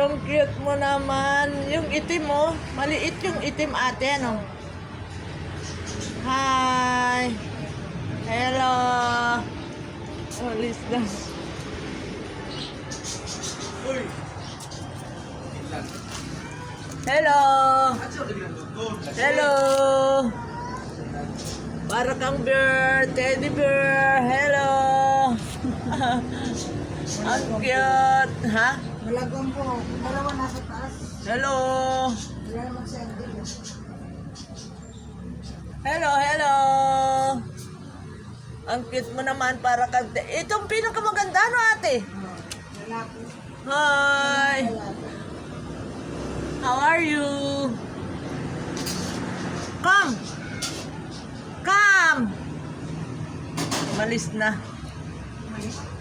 Ang cute mo naman. Yung itim mo. Maliit yung itim ate, ano? Hi. Hello. Alis na. Hello. Hello. Para kang bear, teddy bear. Hello. Ang cute. Ha? Malagong po. Dalawa nasa taas. Hello. Wala naman sa ending. Hello, hello. Ang cute mo naman para kang... Itong pinakamaganda, no ate? Lalaki. Hi. Lalaki. How are you? Come. Come. Malis na. Malis.